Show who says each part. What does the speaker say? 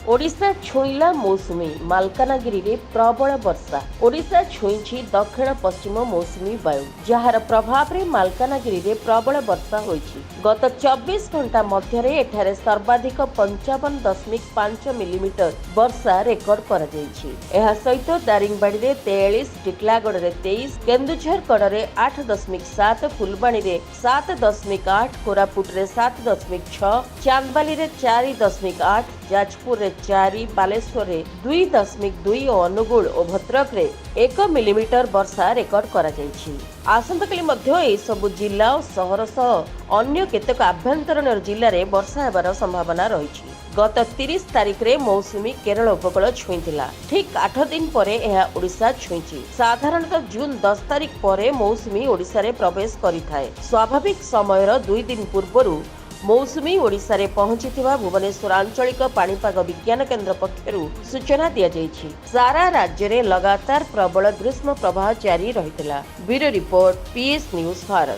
Speaker 1: ओडिशा छुईला मौसुमी मालकानगिरी रे प्रबल वर्षा। ओडिशा छुईछि दक्षिण पश्चिम मौसुमी वायु जार प्रभाव रे मालकानगिरी रे प्रबल वर्षा होइछि। गत 24 घंटा मध्य एठारे सर्वाधिक 55.5 मिलीमीटर वर्षा रेकर्ड करा जाइछि। एहा सहित दारिंगबाड़ी रे 43, टिटलागढ़ रे 23, केन्दुझरगढ़ रे 8.7, फुलबाणी रे 7.8, कोरापुट रे 7.6, चांदबाली रे 4.8, जाजपुर रे 4, बालेश्वर रे 2.2 और अनुगुल और भद्रक रे 1 मिलीमीटर वर्षा रेकर्ड करा जाइछि। आसंताकाली मध्य ए सब जिला और सहर सह अन्य केतेक आभ्यंतरण जिले में वर्षा हेबार संभावना रही। गत 30 तारिख रे मौसुमी केरल उपकूल छुईला। ठीक 8 दिन परे यह ओडिशा छुईछि। साधारणतः जून 10 तारिख परे मौसुमी ओडिशा रे प्रवेश करिथाए। स्वाभाविक समयर 2 दिन पूर्वरु मौसुमी ओडिशा रे पहुंचीथिबा भुवनेश्वर आंचलिक पाणीपाग विज्ञान केन्द्र पक्षरु सूचना दिया जाइछि। सारा राज्य रे लगातार प्रबल ग्रीष्म प्रवाह जारी रहितला। Bureau report, PS news Bharat.